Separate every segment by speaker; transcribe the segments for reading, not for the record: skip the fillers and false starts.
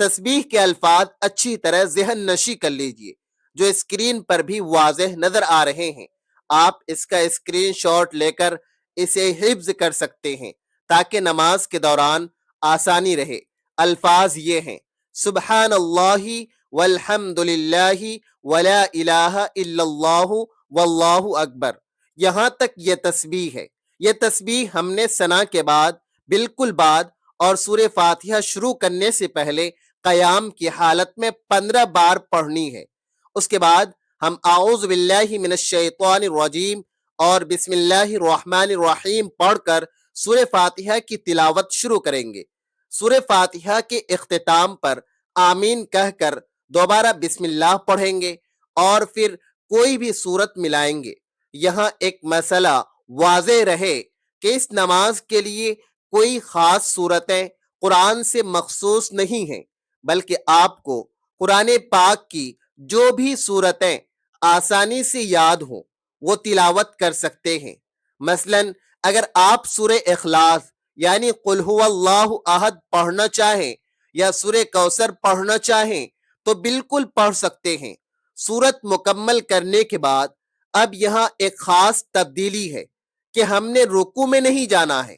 Speaker 1: تسبیح کے الفاظ اچھی طرح ذہن نشی کر لیجئے جو اسکرین پر بھی واضح نظر آ رہے ہیں۔ آپ اس کا اسکرین شاٹ لے کر اسے حفظ کر سکتے ہیں تاکہ نماز کے دوران آسانی رہے۔ الفاظ یہ ہیں: سبحان اللہ والحمد للہ ولا الہ الا اللہ واللہ اکبر۔ یہاں تک یہ تسبیح ہے۔ یہ تسبیح ہم نے ثنا کے بعد، بالکل بعد اور سورہ فاتحہ شروع کرنے سے پہلے قیام کی حالت میں 15 بار پڑھنی ہے۔ اس کے بعد ہم اعوذ باللہ من الشیطان الرجیم اور بسم اللہ الرحمن الرحیم پڑھ کر سورہ فاتحہ کی تلاوت شروع کریں گے۔ سورہ فاتحہ کے اختتام پر آمین کہہ کر دوبارہ بسم اللہ پڑھیں گے اور پھر کوئی بھی سورت ملائیں گے۔ یہاں ایک مسئلہ واضح رہے کہ اس نماز کے لیے کوئی خاص سورتیں قرآن سے مخصوص نہیں ہیں، بلکہ آپ کو قرآن پاک کی جو بھی سورتیں آسانی سے یاد ہوں وہ تلاوت کر سکتے ہیں۔ مثلا اگر آپ سورہ اخلاص یعنی قل هو اللہ احد پڑھنا چاہیں یا سورہ کوثر پڑھنا چاہیں تو بالکل پڑھ سکتے ہیں۔ سورت مکمل کرنے کے بعد اب یہاں ایک خاص تبدیلی ہے کہ ہم نے رکوع میں نہیں جانا ہے،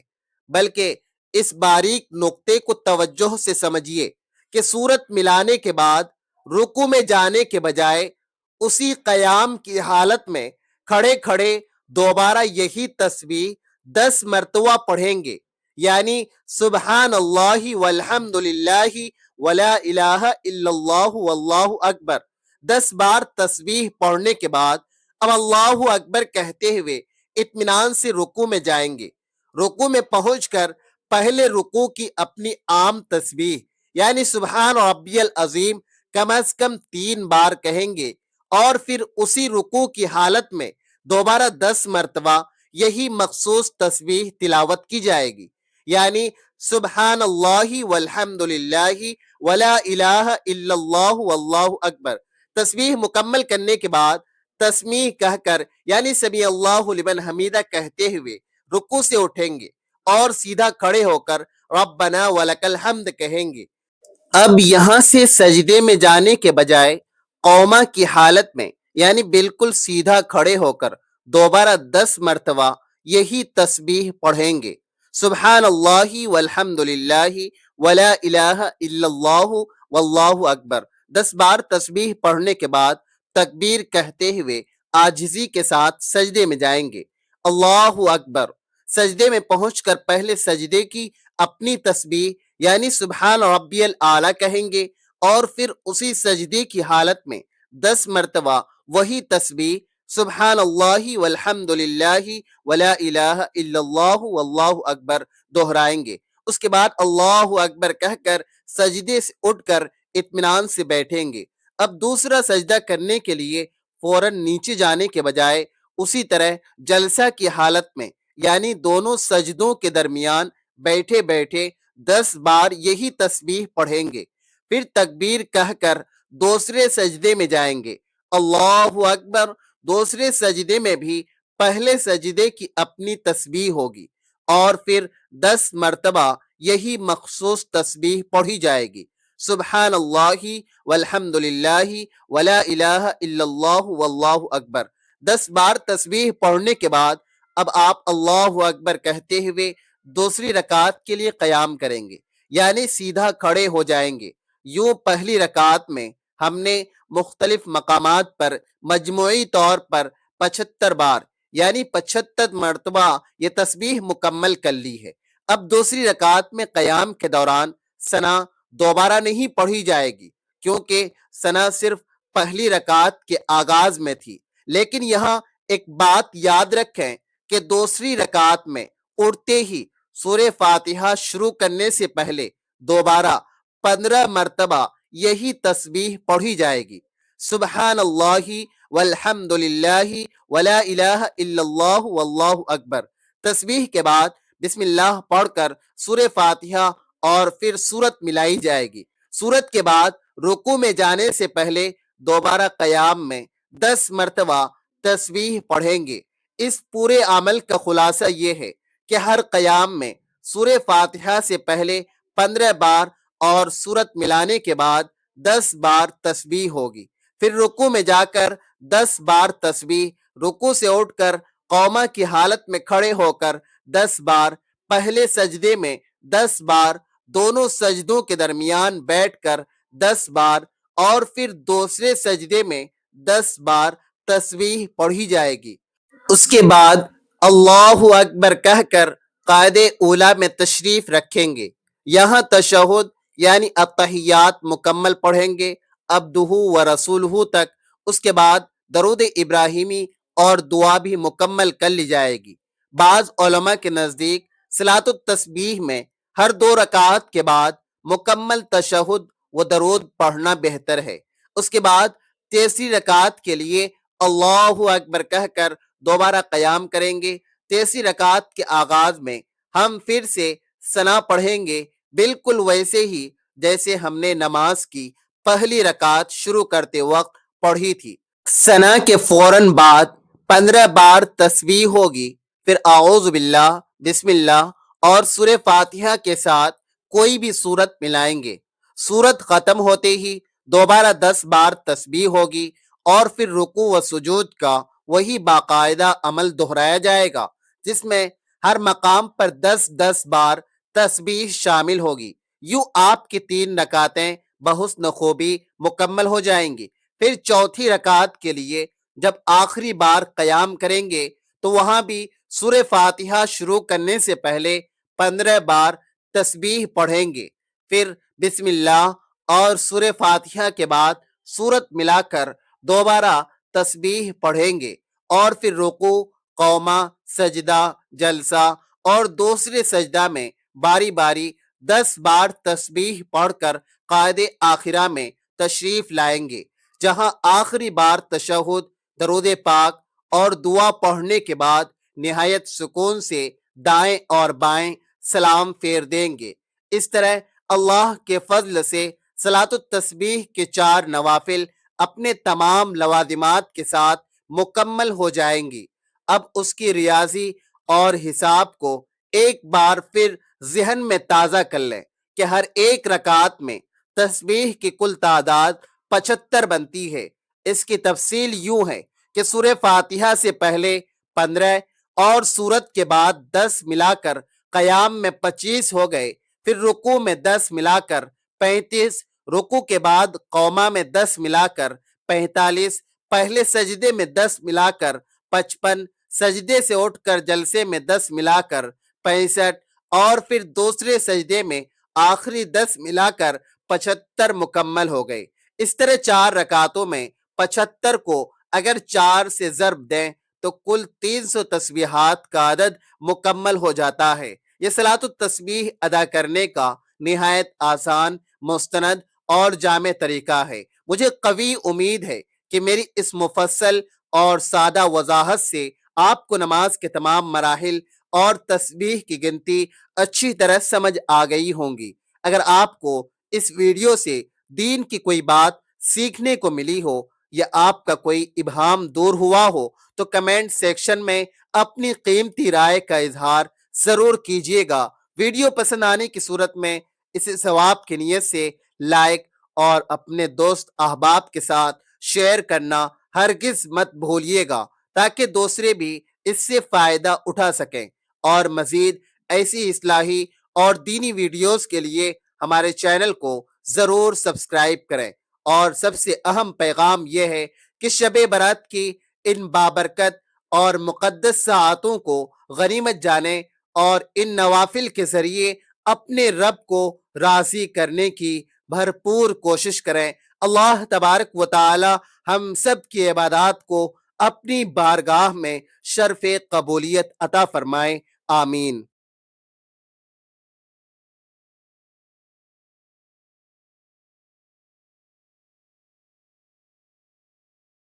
Speaker 1: بلکہ اس باریک نقطے کو توجہ سے سمجھیے کہ سورت ملانے کے بعد رکوع میں جانے کے بجائے اسی قیام کی حالت میں کھڑے کھڑے دوبارہ یہی تسبیح 10 مرتبہ پڑھیں گے، یعنی سبحان اللہ والحمد للہ ولا الہ الا اللہ واللہ اکبر۔ 10 بار تسبیح پڑھنے کے بعد اب اللہ اکبر کہتے ہوئے اطمینان سے رکوع میں جائیں گے۔ رکوع میں پہنچ کر پہلے رکوع کی اپنی عام تسبیح یعنی سبحان ربی العظیم کم از کم 3 بار کہیں گے اور پھر اسی رکوع کی حالت میں دوبارہ 10 مرتبہ یہی مخصوص تسبیح تلاوت کی جائے گی، یعنی سبحان اللہ والحمد للہ ولا الہ الا اللہ واللہ اکبر۔ تسبیح مکمل کرنے کے بعد تسمیع کہہ کر یعنی سمیع اللہ لمن حمیدہ کہتے ہوئے رکوع سے اٹھیں گے اور سیدھا کھڑے ہو کر ربنا ولک الحمد کہیں گے۔ اب یہاں سے سجدے میں جانے کے بجائے قومہ کی حالت میں یعنی بالکل سیدھا کھڑے ہو کر دوبارہ 10 مرتبہ یہی تسبیح پڑھیں گے: سبحان اللہ والحمد للہ ولا الہ الا اللہ واللہ اکبر۔ 10 بار تسبیح پڑھنے کے بعد تکبیر کہتے ہوئے عاجزی کے ساتھ سجدے میں جائیں گے، اللہ اکبر۔ سجدے میں پہنچ کر پہلے سجدے کی اپنی تسبیح یعنی سبحان ربی الاعلیٰ کہیں گے اور پھر اسی سجدے کی حالت میں 10 مرتبہ وہی تسبیح سبحان اللہ والحمد للہ ولا الہ الا اللہ واللہ اکبر دہرائیں گے۔ اس کے بعد اللہ اکبر کہہ کر سجدے سے اٹھ کر اطمینان سے بیٹھیں گے۔ اب دوسرا سجدہ کرنے کے لیے فوراً نیچے جانے کے بجائے اسی طرح جلسہ کی حالت میں یعنی دونوں سجدوں کے درمیان بیٹھے بیٹھے 10 بار یہی تسبیح پڑھیں گے، پھر تکبیر کہہ کر دوسرے سجدے میں جائیں گے، اللہ اکبر۔ دوسرے سجدے میں بھی پہلے سجدے کی اپنی تسبیح ہوگی اور پھر 10 مرتبہ یہی مخصوص تسبیح پڑھی جائے گی: سبحان اللہ والحمد للہ ولا الہ الا اللہ واللہ اکبر۔ 10 بار تسبیح پڑھنے کے بعد اب آپ اللہ اکبر کہتے ہوئے دوسری رکعت کے لیے قیام کریں گے، یعنی سیدھا کھڑے ہو جائیں گے۔ یوں پہلی رکعت میں ہم نے مختلف مقامات پر مجموعی طور پر 75 بار یعنی 75 مرتبہ یہ تسبیح مکمل کر لی ہے۔ اب دوسری رکعت میں قیام کے دوران ثنا دوبارہ نہیں پڑھی جائے گی کیونکہ ثنا صرف پہلی رکعت کے آغاز میں تھی، لیکن یہاں ایک بات یاد رکھیں کہ دوسری رکعت میں اٹھتے ہی سورہ فاتحہ شروع کرنے سے پہلے دوبارہ 15 مرتبہ یہی تسبیح پڑھی جائے گی: سبحان اللہ والحمد للہ ولا الہ الا اللہ واللہ اکبر۔ تسبیح کے بعد بسم اللہ پڑھ کر سورہ فاتحہ اور پھر سورت ملائی جائے گی۔ سورت کے بعد رکوع میں جانے سے پہلے دوبارہ قیام میں 10 مرتبہ تسبیح پڑھیں گے۔ اس پورے عمل کا خلاصہ یہ ہے کہ ہر قیام میں سورہ فاتحہ سے پہلے 15 بار اور سورت ملانے کے بعد 10 بار تسبیح ہوگی، پھر رکوع میں جا کر 10 بار تسبیح، رکوع سے اٹھ کر قوما کی حالت میں کھڑے ہو کر 10 بار، پہلے سجدے میں 10 بار، دونوں سجدوں کے درمیان بیٹھ کر 10 بار، اور پھر دوسرے سجدے میں 10 بار تسبیح پڑھی جائے گی۔ اس کے بعد اللہ اکبر کہہ کر قاعدے اولا میں تشریف رکھیں گے، یہاں تشہد یعنی التحیات مکمل پڑھیں گے، عبدہ و رسولہ تک، اس کے بعد درود ابراہیمی اور دعا بھی مکمل کر لی جائے گی۔ بعض علماء کے نزدیک صلاۃ التسبیح میں ہر 2 رکعات کے بعد مکمل تشہد و درود پڑھنا بہتر ہے۔ اس کے بعد تیسری رکعت کے لیے اللہ اکبر کہہ کر دوبارہ قیام کریں گے۔ تیسری رکعت کے آغاز میں ہم پھر سے ثنا پڑھیں گے، بالکل ویسے ہی جیسے ہم نے نماز کی پہلی رکعت شروع کرتے وقت پڑھی تھی۔ ثنا کے فوراً بعد 15 بار تسبیح ہوگی، پھر اعوذ باللہ، بسم اللہ اور سورہ فاتحہ کے ساتھ کوئی بھی سورت ملائیں گے۔ سورت ختم ہوتے ہی دوبارہ 10 بار تسبیح ہوگی، اور پھر رکوع و سجود کا وہی باقاعدہ عمل دہرایا جائے گا، جس میں ہر مقام پر 10 بار تسبیح شامل ہوگی۔ یوں آپ کی 3 رکعتیں بحسن خوبی مکمل ہو جائیں گی۔ پھر چوتھی رکعت کے لیے جب آخری بار قیام کریں گے تو وہاں بھی سورہ فاتحہ شروع کرنے سے پہلے 15 بار تسبیح پڑھیں گے، پھر بسم اللہ اور سورہ فاتحہ کے بعد سورت ملا کر دوبارہ تسبیح پڑھیں گے، اور پھر رکوع، قوما، سجدہ، جلسہ اور دوسرے سجدہ میں باری باری 10 بار تسبیح پڑھ کر قاعدے آخرہ میں تشریف لائیں گے، جہاں آخری بار تشہد، درود پاک اور دعا پڑھنے کے بعد نہایت سکون سے دائیں اور بائیں سلام پھیر دیں گے۔ اس طرح اللہ کے فضل سے صلاۃ التسبیح کے 4 نوافل اپنے تمام لوازمات کے ساتھ مکمل ہو جائیں گی۔ اب اس کی ریاضی اور حساب کو ایک بار پھر ذہن میں تازہ کر لیں کہ ہر ایک رکعت میں تسبیح کی کل تعداد 75 بنتی ہے۔ اس کی تفصیل یوں ہے کہ سورہ فاتحہ سے پہلے 15 اور سورت کے بعد 10 ملا کر قیام میں 25 ہو گئے، پھر رکوع میں 10 ملا کر 35، رکوع کے بعد قوما میں 10 ملا کر 45، پہلے سجدے میں 10 ملا کر 55، سجدے سے اٹھ کر جلسے میں 10 ملا کر 65، اور پھر دوسرے سجدے میں آخری 10 ملا کر 75 مکمل ہو گئے۔ اس طرح 4 رکعتوں میں 75 کو اگر 4 سے ضرب دیں تو کل 300 تسبیحات کا عدد مکمل ہو جاتا ہے۔ یہ صلاۃ التسبیح ادا کرنے کا نہایت آسان، مستند اور جامع طریقہ ہے۔ مجھے قوی امید ہے کہ میری اس مفصل اور سادہ وضاحت سے آپ کو نماز کے تمام مراحل اور تسبیح کی گنتی اچھی طرح سمجھ آ گئی ہوں گی۔ اگر آپ کو اس ویڈیو سے دین کی کوئی بات سیکھنے کو ملی ہو یا آپ کا کوئی ابہام دور ہوا ہو تو کمنٹ سیکشن میں اپنی قیمتی رائے کا اظہار ضرور کیجیے گا۔ ویڈیو پسند آنے کی صورت میں اسے ثواب کی نیت سے لائک اور اپنے دوست احباب کے ساتھ شیئر کرنا ہرگز مت بھولیے گا، تاکہ دوسرے بھی اس سے فائدہ اٹھا سکیں، اور مزید ایسی اصلاحی اور دینی ویڈیوز کے لیے ہمارے چینل کو ضرور سبسکرائب کریں۔ اور سب سے اہم پیغام یہ ہے کہ شب برات کی ان بابرکت اور مقدس ساعتوں کو غنیمت جانیں اور ان نوافل کے ذریعے اپنے رب کو راضی کرنے کی بھرپور کوشش کریں۔ اللہ تبارک و تعالی ہم سب کی عبادات کو اپنی بارگاہ میں شرف قبولیت عطا فرمائے، آمین۔